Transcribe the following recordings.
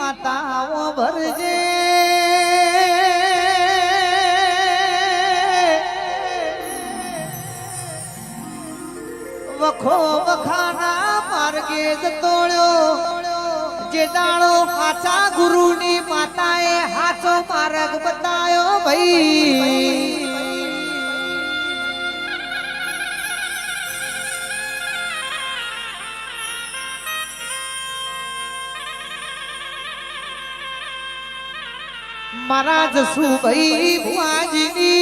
માતાઓ ભરજે વખો વખાના માર્ગે જતોળ્યો જે દાડો હાચા ગુરુની માતાએ હાચો માર્ગ બતાયો ભાઈ મારા જસુભાઈ ભુવાજીની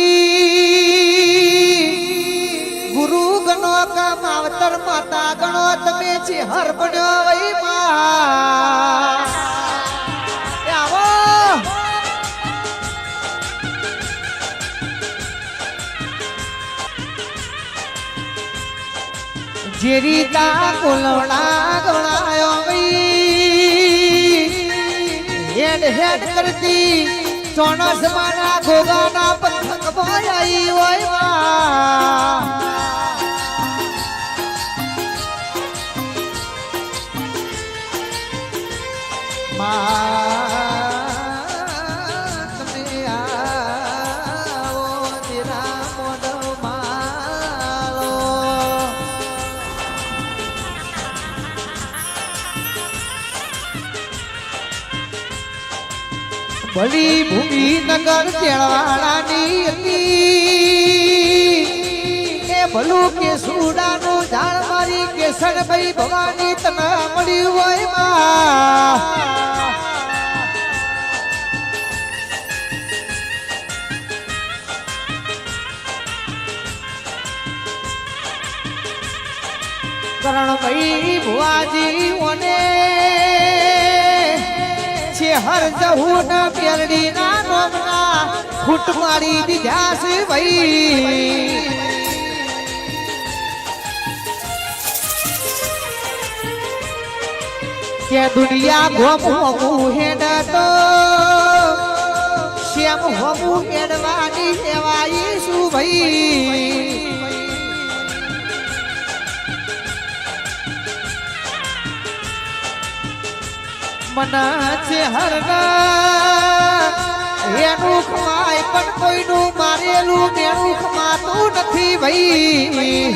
ગુરુ ગણો કા માવતર માતા ગણો તમે છે હર બન્યો વઈ માં આવો જેરીતા કોલવડા ગણાયો વઈ હેડ હેડ કરતી ચોણસ માના ગોગાના પથક ભરાઈ હોય માં તમે આવો તેરા મોઢ માળો ભલી ભૂમિ નગર તેળવાડાની હતી એ ભલું કે સુડાનું ઝાડ મારી કેસરભાઈ ભવાની તને મળ્યું હોય માં કરણભાઈ ભુવાજી ઓને છે હર જહુન પેરડી ના નોમના ફૂટ મારી દીધા છે ભાઈ કે દુનિયા ગોમ હોમું હેડતો શ્યામ હોમું હેડવાની સેવાઈ શું ભાઈ મના છે હરના એનું ખમાય પણ કોઈનું મારેલું મેળું ખમાતું નથી ભાઈ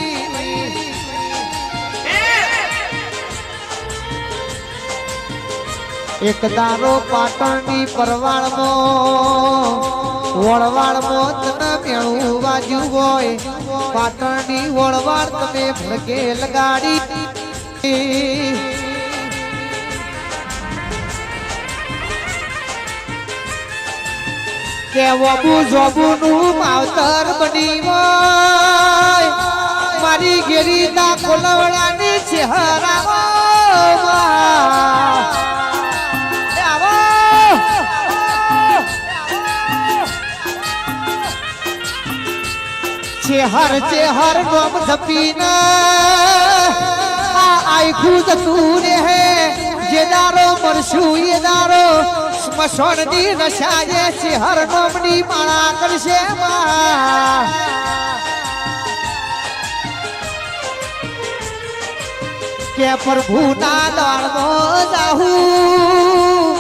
એક દારો પાટણની પરવાળમાં વળવાળમાં તને મેળું વાજ્યું હોય પાટણની વળવાળ તમે ભડકે લગાડી કેવબુ જોબુનું માવતર બની હોય મારી ગેરીતા કોલવડાની ચહેરા ચેહર ચેહર ગોમ ધપીના આખું જતું રહે જે દારો મરશું એ દારો સ્મશાનની નશાએ ચેહર ગોમની માળા કરશે માં કે પ્રભુના દાળમાં જાહું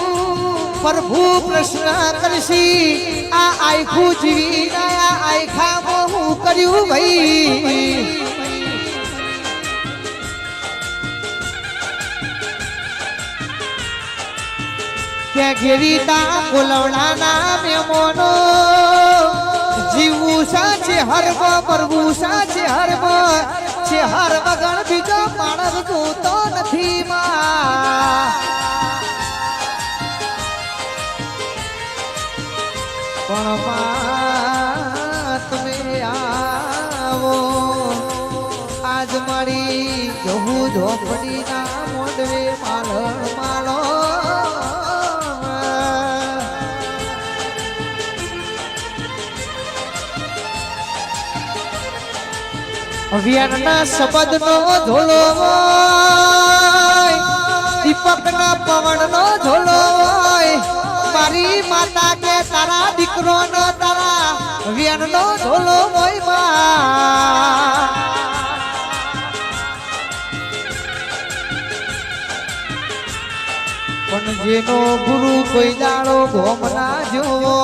પ્રભુ પ્રશ્ન કરશી આ આખું જીવી આ આખામાં હું કર્યું ભાઈ કે ગેરીતા કોલવડાના મેમોનો જીવું સાચે હરબ પરવું સાચે હરબ છે હર વગર બીજો માણસ જોતો નથી માં પણ માં તમે આવો આજ મારી જહું ઝોપડીના મોઢવે માલણ માળો અભિયાનના શબ્દનો ઝોલો હોય દીપકના પવનનો ઝોલો હોય મારી માતા કે તારા દીકરો નો તારા અભિયાનનો ઝોલો હોય માં પણ પણ જેનો ગુરુ કોઈ દાડો ગોમના જોવો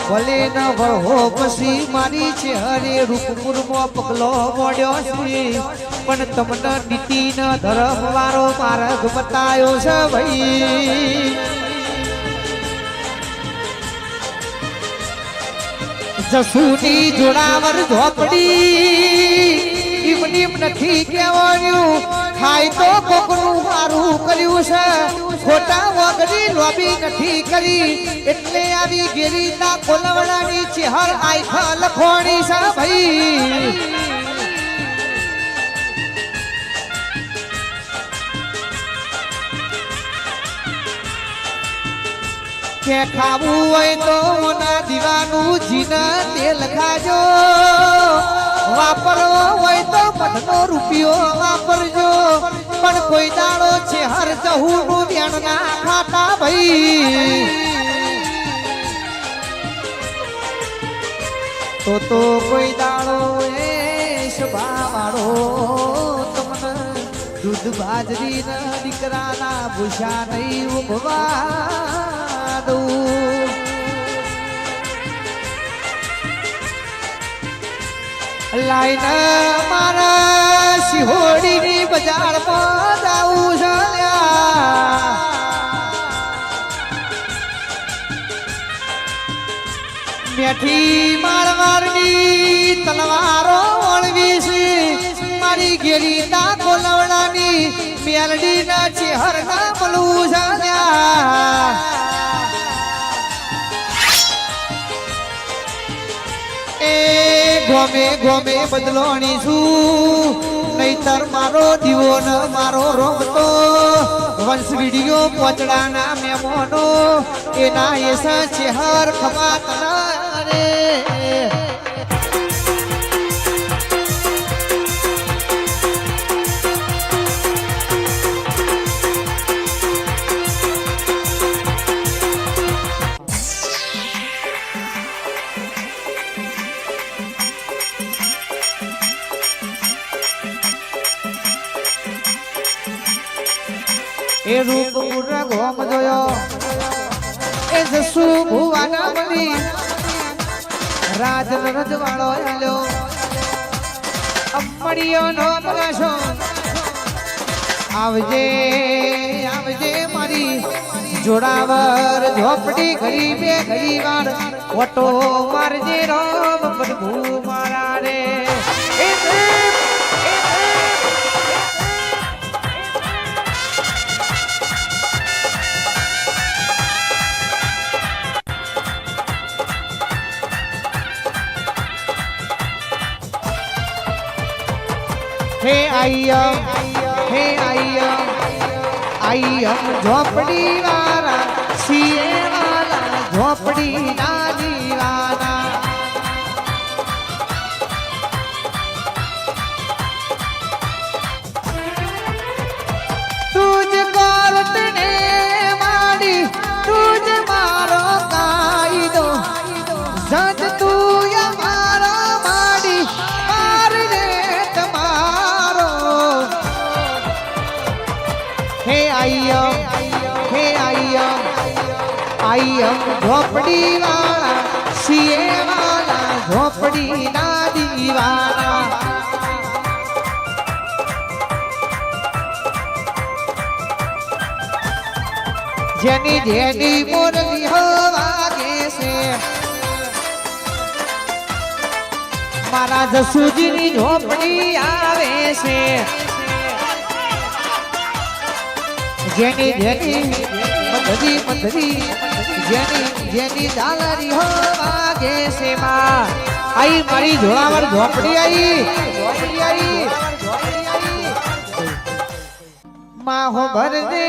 ભલે ન વળો પછી મારી છે હરે રૂપપુરમાં પગલો મોડ્યો છે પણ તમને નીતિ ન ધર્મ વાળો માર્ગ બતાયો છે ભાઈ જસુની જોડાવર ઝોપડી ઇમનીમ નથી કહેવાનું ખાય તો કોકનું હારું કર્યું છે ખોટા વગરી લોબી નથી કરી એટલે આવી ગેરીના કોલવડાની ચહેર આખા લખોણી છે ભાઈ કે ખાવું હોય તો ના દીવાનું જીના તેલ ખાજો વાપરવો હોય તો મઠનો રૂપિયો વાપરજો પણ કોઈ દાડો છે હર જહુનું ધ્યાન ના ખાતા ભાઈ તો કોઈ દાડો એ સ્વભાવવાળો તમને દૂધ બાજરી ના દીકરાના ભૂષા નહીં ઉભવા દઉં લાઈન મારા સિહોડીની બજારમાં જાવું છે મેઠી મારવારની તલવારો વળવી છે મારી ગેરીના કોલવડાની મેલડીના ચહેરના મળવું છે ગોમે ગોમે બદલોણી છું નહીતર મારો દીવો ન મારો રોમતો વંશ વિડીયો પોચડાના મેમોનો એના એસા ચહેર ખમાત રે એ રૂપપુર ગોમ જોયો એ જસુ ભુવાના મળી રાજ રજવાળો આલ્યો અમડિયો નો બગાશો આવજે આવજે મારી જોડાવર ઝોપડી ઘડી બે ઘડી વાર ઓટો મારજે રોમ પ્રભુ મારા રે हे आइयम झोपड़ी वाला सीए वाला झोपड़ी ना दीवाना तुझ कोर्ट ने मारी तुझ मारो कायदो जज तू या मारो मारी मार दे आइयम झोपड़ी वाला सीए वाला झोपड़ी ना दीवाना जेनी जेनी मुरली हो वागे से मारा जसूजीनी झोपड़ी आवे से जेनी जेनी मधरी मधरी जेनी जेनी दालरी हो वागे से मां आई मारी झोलावर झोपड़ी आई मां हो भर दे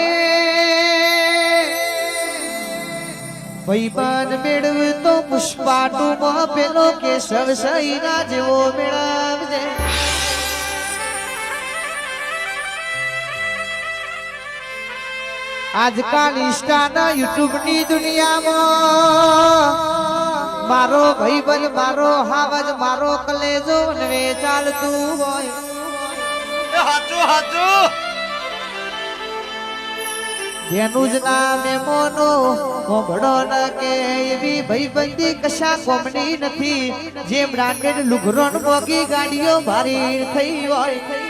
भाईबान मेळव तो पुष्पाटू में पेलो के सब सही ना जेवो मेळवजे आजकल इंस्टा ना यूट्यूब नी दुनिया में मारो भाईबंध मारो हावज मारो कलेजो नवे चालतू होय हाचू हाचू એનું જ નામે મોનો મોભડો ન કે એવી ભાઈબંધી કશા કોમની નથી જે બ્રાન્ડેડ લુગરો ને મોગી ગાડીઓ ભારી થઈ હોય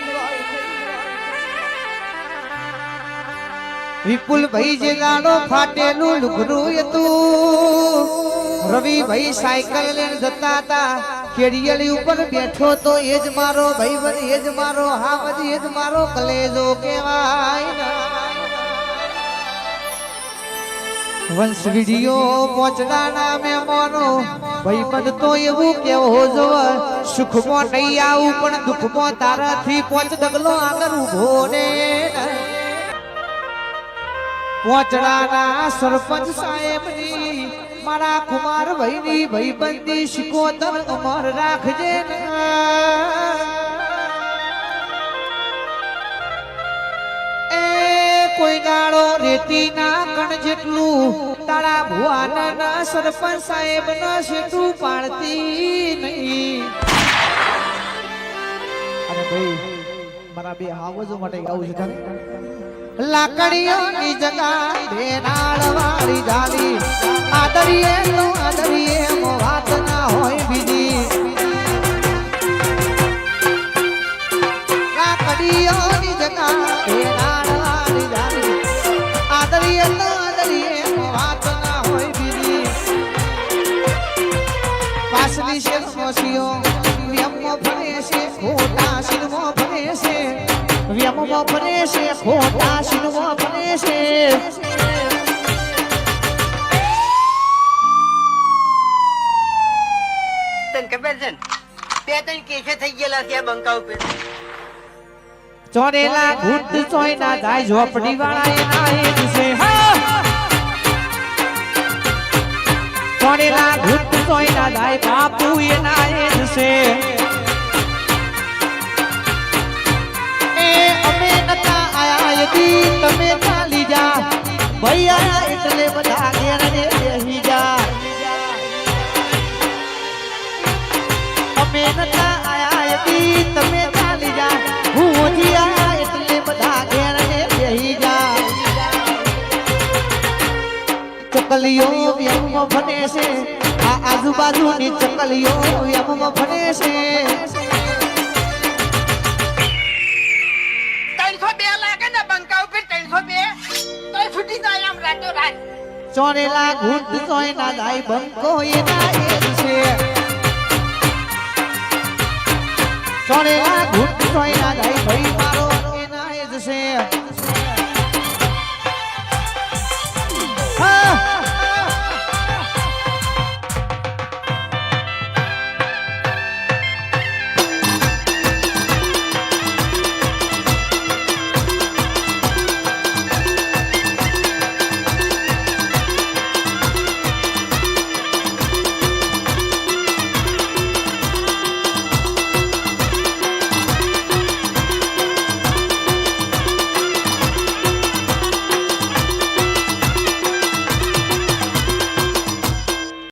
વિપુલભાઈ જે ગાડો ફાટેલું લુગરું હતું રવિભાઈ સાયકલ લઈને જતા હતા કેડિયલી ઉપર બેઠો તો એ જ મારો ભાઈબંધ એ જ મારો હાવજ એ જ મારો કલેજો કહેવાય વંશ વિડિયો પહોંચડાના મહેમાનો ભાઈબંધ તો એવું કેવો જોવે સુખમાં નહીં આવું પણ દુઃખમાં તારાથી પહોંચ ડગલો આગળ ઉભો ને પહોંચડાના સરપંચ સાહેબની મારા કુમારભાઈની ભાઈબંધી શિકોતર અમર રાખજે એ કોઈ દાડો રેતીના કણ જેટલું તારા ભુવાના સરપંચ સાહેબ ના શેઠું પાડતી નહીં અને ભાઈ મારા બે હાવજો માટે ગાવું છે લાકડીઓની જગા બેનાળ વાળી જાલી આદરીએ તો આદરીએ વાત ના હોય બીજી લાકડીઓની જગા બેનાળ વાળી જાલી આદરીએ તો આદરીએ વાત ના હોય બીજી પાસલી છે મોસીઓ વ્યમો ભણે છે ખોટા શિરમો ભણે છે વ્યમો ભણે છે ખોટા શિરમો ભણે છે તને ખબર છે બે ત્રણ કેસે થઈ ગયેલા છે બંકા ઉપર ચોરેલા ઘૂંટ ચોય ના જાય ઝોપડી વાળા એના એ છે ચોરેલા ઘૂંટ ચોય ના જાય બાપુ એના એ છે તમે ચાલી જા ભૈયા એટલે બધા ઘેર ને બેહી જા અમે નતા આયા હતી તમે ચાલી જા હું ઓછી આયા એટલે બધા ઘેર ને બેહી જા ચકલીઓ વ્યમમાં ભણે છે આ આજુબાજુની ચકલીઓ વ્યમમાં ભણે છે ચોરેલા ઘૂંટ ચોય ના જાય બંકો એના એ છે ચોરેલા ઘૂંટ ચોય ના જાય ભાઈ મારો એના એ છે